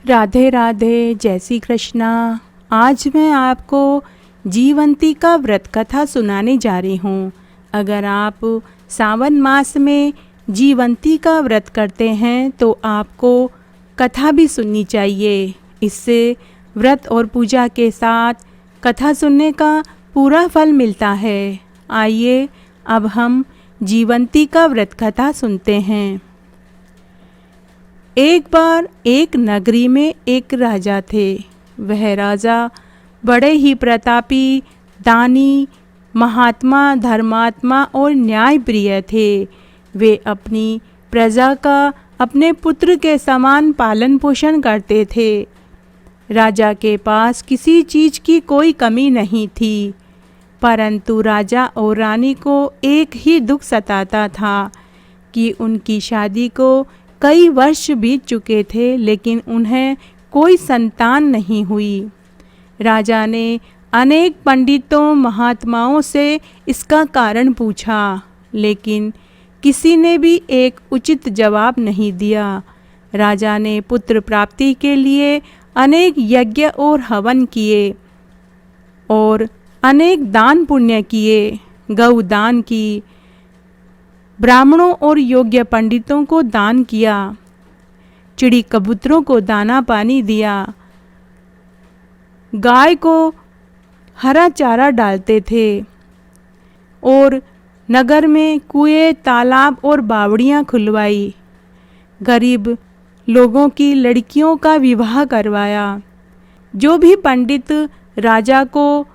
राधे राधे, जय श्री कृष्णा। आज मैं आपको जीवंती का व्रत कथा सुनाने जा रही हूँ। अगर आप सावन मास में जीवंती का व्रत करते हैं तो आपको कथा भी सुननी चाहिए। इससे व्रत और पूजा के साथ कथा सुनने का पूरा फल मिलता है। आइए अब हम जीवंती का व्रत कथा सुनते हैं। एक बार एक नगरी में एक राजा थे। वह राजा बड़े ही प्रतापी, दानी, महात्मा, धर्मात्मा और न्यायप्रिय थे। वे अपनी प्रजा का अपने पुत्र के समान पालन पोषण करते थे। राजा के पास किसी चीज़ की कोई कमी नहीं थी, परंतु राजा और रानी को एक ही दुख सताता था कि उनकी शादी को कई वर्ष बीत चुके थे लेकिन उन्हें कोई संतान नहीं हुई। राजा ने अनेक पंडितों, महात्माओं से इसका कारण पूछा, लेकिन किसी ने भी एक उचित जवाब नहीं दिया। राजा ने पुत्र प्राप्ति के लिए अनेक यज्ञ और हवन किए और अनेक दान पुण्य किए। गौ दान की, ब्राह्मणों और योग्य पंडितों को दान किया, चिड़ी कबूतरों को दाना पानी दिया, गाय को हरा चारा डालते थे और नगर में कुएं, तालाब और बावड़ियां खुलवाई। गरीब लोगों की लड़कियों का विवाह करवाया। जो भी पंडित राजा को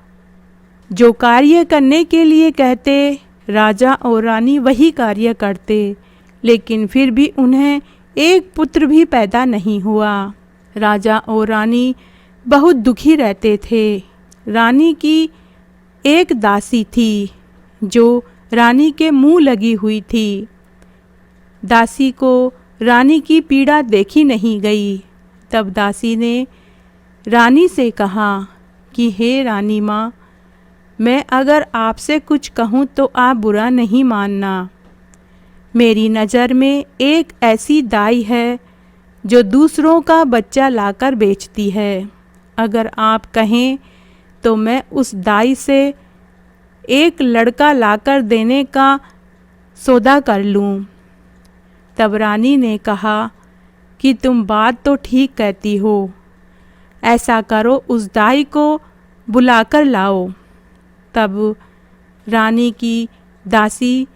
जो कार्य करने के लिए कहते, राजा और रानी वही कार्य करते, लेकिन फिर भी उन्हें एक पुत्र भी पैदा नहीं हुआ। राजा और रानी बहुत दुखी रहते थे। रानी की एक दासी थी जो रानी के मुंह लगी हुई थी। दासी को रानी की पीड़ा देखी नहीं गई। तब दासी ने रानी से कहा कि हे रानी माँ, मैं अगर आपसे कुछ कहूँ तो आप बुरा नहीं मानना। मेरी नज़र में एक ऐसी दाई है जो दूसरों का बच्चा लाकर बेचती है। अगर आप कहें तो मैं उस दाई से एक लड़का लाकर देने का सौदा कर लूँ। तब रानी ने कहा कि तुम बात तो ठीक कहती हो। ऐसा करो, उस दाई को बुलाकर लाओ। तब रानी की दासी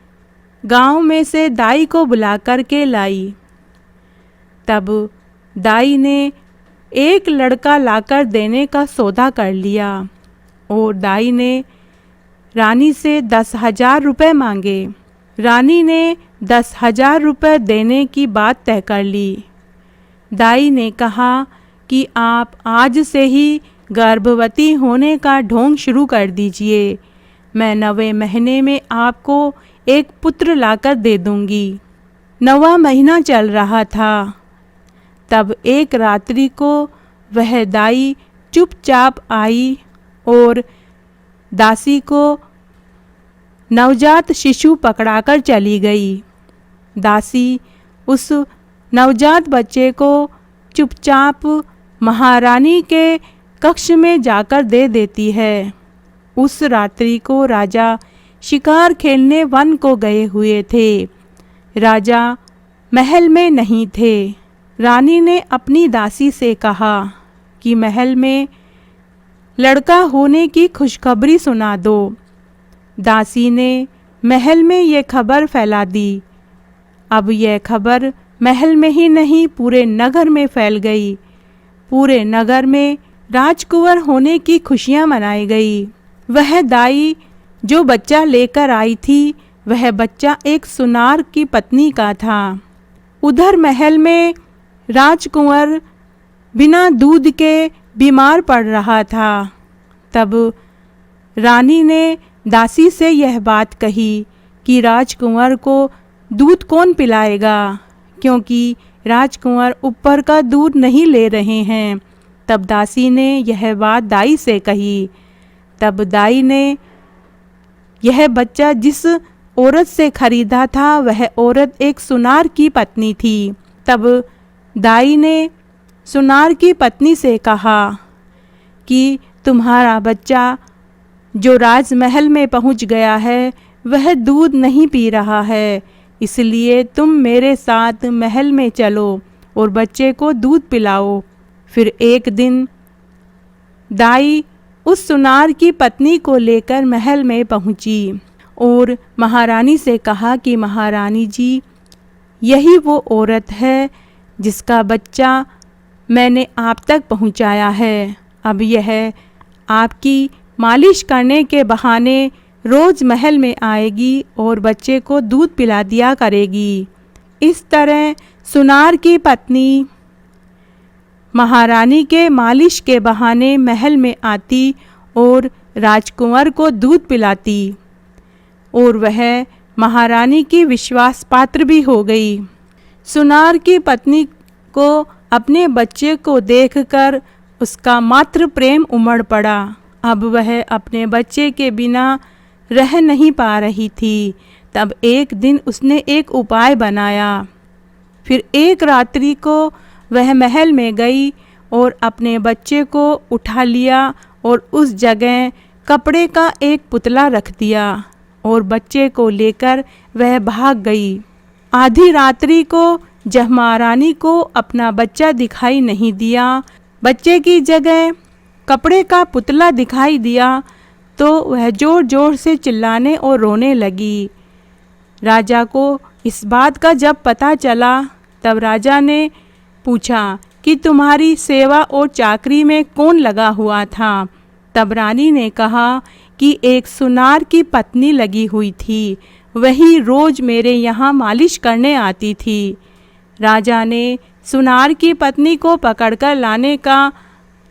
गांव में से दाई को बुला कर के लाई। तब दाई ने एक लड़का लाकर देने का सौदा कर लिया और दाई ने रानी से 10,000 रुपये मांगे। रानी ने 10,000 रुपये देने की बात तय कर ली। दाई ने कहा कि आप आज से ही गर्भवती होने का ढोंग शुरू कर दीजिए। मैं 9वें महीने में आपको एक पुत्र लाकर दे दूंगी। 9वां महीना चल रहा था। तब एक रात्रि को वह दाई चुपचाप आई और दासी को नवजात शिशु पकड़ाकर चली गई। दासी उस नवजात बच्चे को चुपचाप महारानी के कक्ष में जाकर दे देती है। उस रात्रि को राजा शिकार खेलने वन को गए हुए थे। राजा महल में नहीं थे। रानी ने अपनी दासी से कहा कि महल में लड़का होने की खुशखबरी सुना दो। दासी ने महल में ये खबर फैला दी। अब यह खबर महल में ही नहीं पूरे नगर में फैल गई। पूरे नगर में राजकुंवर होने की खुशियां मनाई गई। वह दाई जो बच्चा लेकर आई थी, वह बच्चा एक सुनार की पत्नी का था। उधर महल में राजकुंवर बिना दूध के बीमार पड़ रहा था। तब रानी ने दासी से यह बात कही कि राजकुंवर को दूध कौन पिलाएगा, क्योंकि राजकुंवर ऊपर का दूध नहीं ले रहे हैं। तब दासी ने यह बात दाई से कही। तब दाई ने यह बच्चा जिस औरत से खरीदा था, वह औरत एक सुनार की पत्नी थी। तब दाई ने सुनार की पत्नी से कहा कि तुम्हारा बच्चा जो राजमहल में पहुंच गया है वह दूध नहीं पी रहा है, इसलिए तुम मेरे साथ महल में चलो और बच्चे को दूध पिलाओ। फिर एक दिन दाई उस सुनार की पत्नी को लेकर महल में पहुंची और महारानी से कहा कि महारानी जी, यही वो औरत है जिसका बच्चा मैंने आप तक पहुंचाया है। अब यह आपकी मालिश करने के बहाने रोज़ महल में आएगी और बच्चे को दूध पिला दिया करेगी। इस तरह सुनार की पत्नी महारानी के मालिश के बहाने महल में आती और राजकुंवर को दूध पिलाती और वह महारानी की विश्वास पात्र भी हो गई। सुनार की पत्नी को अपने बच्चे को देखकर उसका मातृ प्रेम उमड़ पड़ा। अब वह अपने बच्चे के बिना रह नहीं पा रही थी। तब एक दिन उसने एक उपाय बनाया। फिर एक रात्रि को वह महल में गई और अपने बच्चे को उठा लिया और उस जगह कपड़े का एक पुतला रख दिया और बच्चे को लेकर वह भाग गई। आधी रात्रि को जब महारानी को अपना बच्चा दिखाई नहीं दिया, बच्चे की जगह कपड़े का पुतला दिखाई दिया, तो वह जोर जोर से चिल्लाने और रोने लगी। राजा को इस बात का जब पता चला तब राजा ने पूछा कि तुम्हारी सेवा और चाकरी में कौन लगा हुआ था। तब रानी ने कहा कि एक सुनार की पत्नी लगी हुई थी, वही रोज मेरे यहाँ मालिश करने आती थी। राजा ने सुनार की पत्नी को पकड़कर लाने का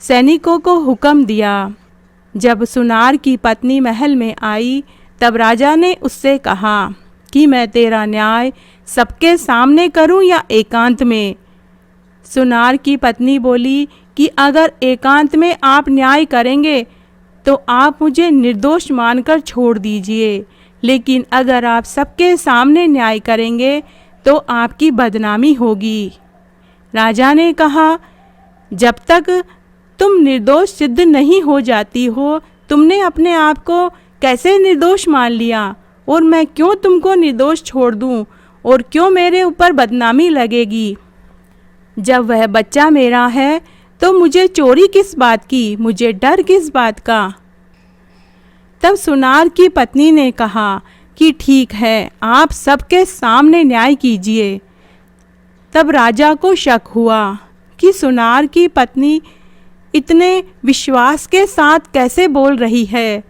सैनिकों को हुक्म दिया। जब सुनार की पत्नी महल में आई तब राजा ने उससे कहा कि मैं तेरा न्याय सबके सामने करूं या एकांत में। सुनार की पत्नी बोली कि अगर एकांत में आप न्याय करेंगे तो आप मुझे निर्दोष मानकर छोड़ दीजिए, लेकिन अगर आप सबके सामने न्याय करेंगे तो आपकी बदनामी होगी। राजा ने कहा, जब तक तुम निर्दोष सिद्ध नहीं हो जाती हो, तुमने अपने आप को कैसे निर्दोष मान लिया, और मैं क्यों तुमको निर्दोष छोड़ दूं, और क्यों मेरे ऊपर बदनामी लगेगी। जब वह बच्चा मेरा है तो मुझे चोरी किस बात की, मुझे डर किस बात का। तब सुनार की पत्नी ने कहा कि ठीक है, आप सबके सामने न्याय कीजिए। तब राजा को शक हुआ कि सुनार की पत्नी इतने विश्वास के साथ कैसे बोल रही है।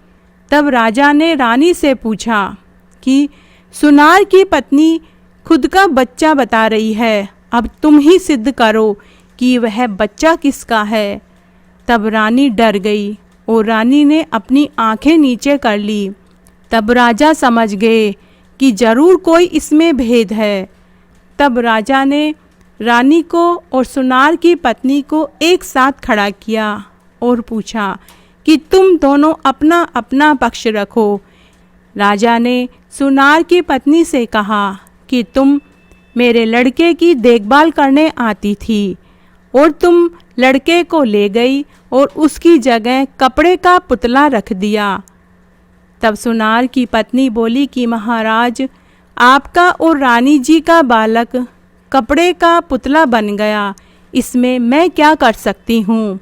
तब राजा ने रानी से पूछा कि सुनार की पत्नी खुद का बच्चा बता रही है, अब तुम ही सिद्ध करो कि वह बच्चा किसका है। तब रानी डर गई और रानी ने अपनी आंखें नीचे कर ली। तब राजा समझ गए कि जरूर कोई इसमें भेद है। तब राजा ने रानी को और सुनार की पत्नी को एक साथ खड़ा किया और पूछा कि तुम दोनों अपना अपना पक्ष रखो। राजा ने सुनार की पत्नी से कहा कि तुम मेरे लड़के की देखभाल करने आती थी और तुम लड़के को ले गई और उसकी जगह कपड़े का पुतला रख दिया। तब सुनार की पत्नी बोली कि महाराज, आपका और रानी जी का बालक कपड़े का पुतला बन गया, इसमें मैं क्या कर सकती हूँ।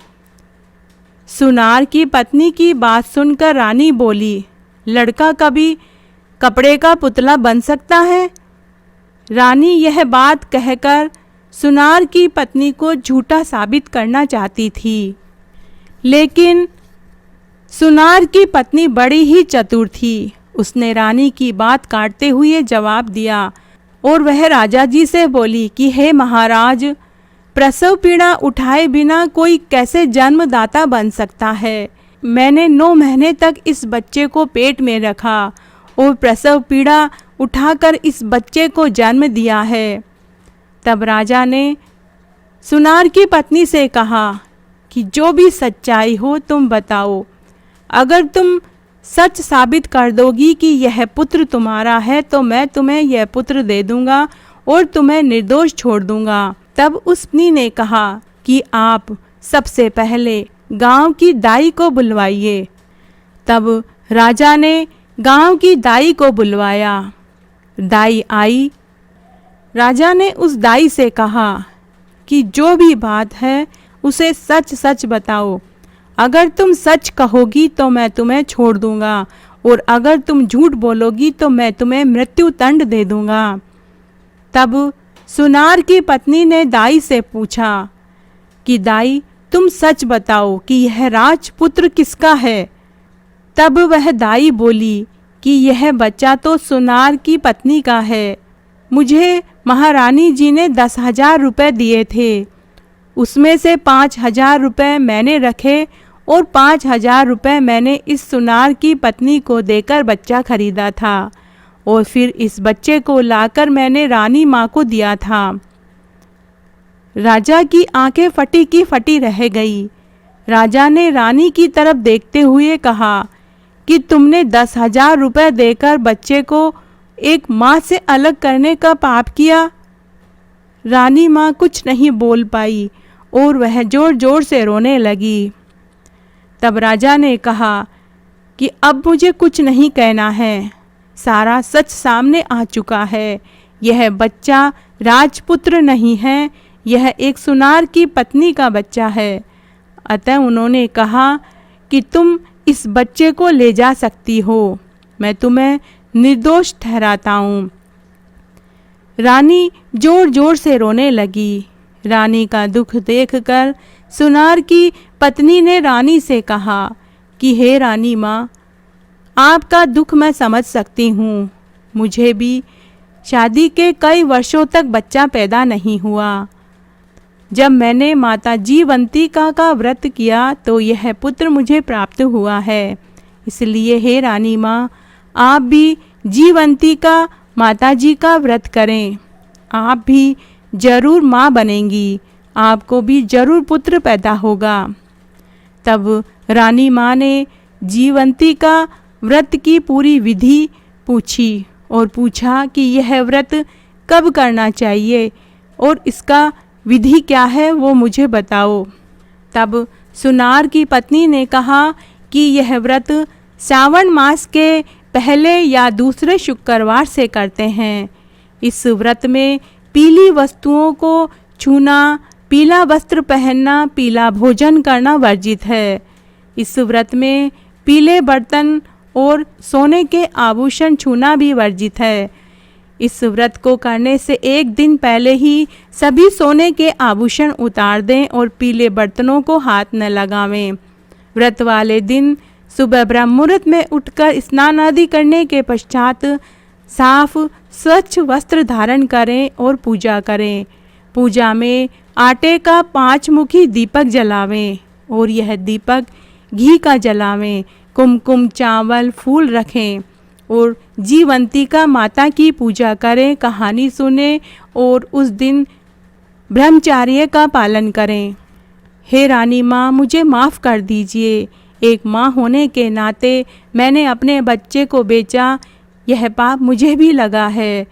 सुनार की पत्नी की बात सुनकर रानी बोली, लड़का कभी कपड़े का पुतला बन सकता है। रानी यह बात कहकर सुनार की पत्नी को झूठा साबित करना चाहती थी, लेकिन सुनार की पत्नी बड़ी ही चतुर थी। उसने रानी की बात काटते हुए जवाब दिया और वह राजा जी से बोली कि हे महाराज, प्रसव पीड़ा उठाए बिना कोई कैसे जन्मदाता बन सकता है। मैंने 9 महीने तक इस बच्चे को पेट में रखा और प्रसव पीड़ा उठाकर इस बच्चे को जन्म दिया है। तब राजा ने सुनार की पत्नी से कहा कि जो भी सच्चाई हो तुम बताओ। अगर तुम सच साबित कर दोगी कि यह पुत्र तुम्हारा है तो मैं तुम्हें यह पुत्र दे दूंगा और तुम्हें निर्दोष छोड़ दूंगा। तब उस पत्नी ने कहा कि आप सबसे पहले गांव की दाई को बुलवाइए। तब राजा ने गांव की दाई को बुलवाया। दाई आई। राजा ने उस दाई से कहा कि जो भी बात है उसे सच सच बताओ। अगर तुम सच कहोगी तो मैं तुम्हें छोड़ दूंगा, और अगर तुम झूठ बोलोगी तो मैं तुम्हें मृत्यु दंड दे दूंगा। तब सुनार की पत्नी ने दाई से पूछा कि दाई, तुम सच बताओ कि यह राजपुत्र किसका है। तब वह दाई बोली कि यह बच्चा तो सुनार की पत्नी का है। मुझे महारानी जी ने 10,000 रुपये दिए थे, उसमें से 5,000 रुपये मैंने रखे और 5,000 रुपये मैंने इस सुनार की पत्नी को देकर बच्चा खरीदा था, और फिर इस बच्चे को लाकर मैंने रानी माँ को दिया था। राजा की आंखें फटी की फटी रह गई। राजा ने रानी की तरफ देखते हुए कहा कि तुमने 10,000 रुपये देकर बच्चे को एक माँ से अलग करने का पाप किया। रानी माँ कुछ नहीं बोल पाई और वह जोर जोर से रोने लगी। तब राजा ने कहा कि अब मुझे कुछ नहीं कहना है, सारा सच सामने आ चुका है। यह बच्चा राजपुत्र नहीं है, यह एक सुनार की पत्नी का बच्चा है। अतः उन्होंने कहा कि तुम इस बच्चे को ले जा सकती हो, मैं तुम्हें निर्दोष ठहराता हूँ। रानी जोर जोर से रोने लगी। रानी का दुख देखकर सुनार की पत्नी ने रानी से कहा कि हे रानी माँ, आपका दुख मैं समझ सकती हूँ। मुझे भी शादी के कई वर्षों तक बच्चा पैदा नहीं हुआ। जब मैंने माता जीवंतिका का व्रत किया तो यह पुत्र मुझे प्राप्त हुआ है। इसलिए हे रानी माँ, आप भी जीवंतिका माता जी का व्रत करें। आप भी जरूर माँ बनेंगी, आपको भी जरूर पुत्र पैदा होगा। तब रानी माँ ने जीवंतिका व्रत की पूरी विधि पूछी और पूछा कि यह व्रत कब करना चाहिए और इसका विधि क्या है वो मुझे बताओ। तब सुनार की पत्नी ने कहा कि यह व्रत श्रावण मास के पहले या दूसरे शुक्रवार से करते हैं। इस व्रत में पीली वस्तुओं को छूना, पीला वस्त्र पहनना, पीला भोजन करना वर्जित है। इस व्रत में पीले बर्तन और सोने के आभूषण छूना भी वर्जित है। इस व्रत को करने से एक दिन पहले ही सभी सोने के आभूषण उतार दें और पीले बर्तनों को हाथ न लगावें। व्रत वाले दिन सुबह ब्रह्म मुहूर्त में उठकर स्नान आदि करने के पश्चात साफ स्वच्छ वस्त्र धारण करें और पूजा करें। पूजा में आटे का 5 मुखी दीपक जलावें और यह दीपक घी का जलावें। कुमकुम, चावल, फूल रखें और जीवंतिका माता की पूजा करें, कहानी सुने और उस दिन ब्रह्मचर्य का पालन करें। हे रानी माँ, मुझे माफ़ कर दीजिए। एक माँ होने के नाते मैंने अपने बच्चे को बेचा, यह पाप मुझे भी लगा है।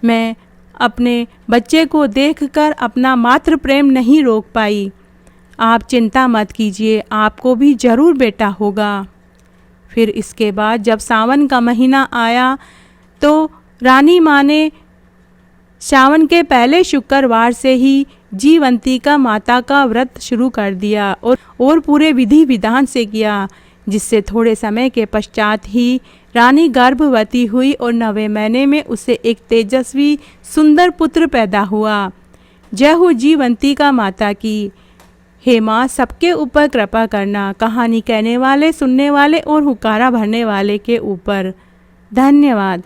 मैं अपने बच्चे को देखकर अपना मातृ प्रेम नहीं रोक पाई। आप चिंता मत कीजिए, आपको भी जरूर बेटा होगा। फिर इसके बाद जब सावन का महीना आया तो रानी माँ ने सावन के पहले शुक्रवार से ही जीवंतिका माता का व्रत शुरू कर दिया और पूरे विधि विधान से किया, जिससे थोड़े समय के पश्चात ही रानी गर्भवती हुई और 9वें महीने में उसे एक तेजस्वी सुंदर पुत्र पैदा हुआ। जय हो जीवंतिका माता की। हे माँ, सबके ऊपर कृपा करना, कहानी कहने वाले, सुनने वाले और हुक्कारा भरने वाले के ऊपर। धन्यवाद।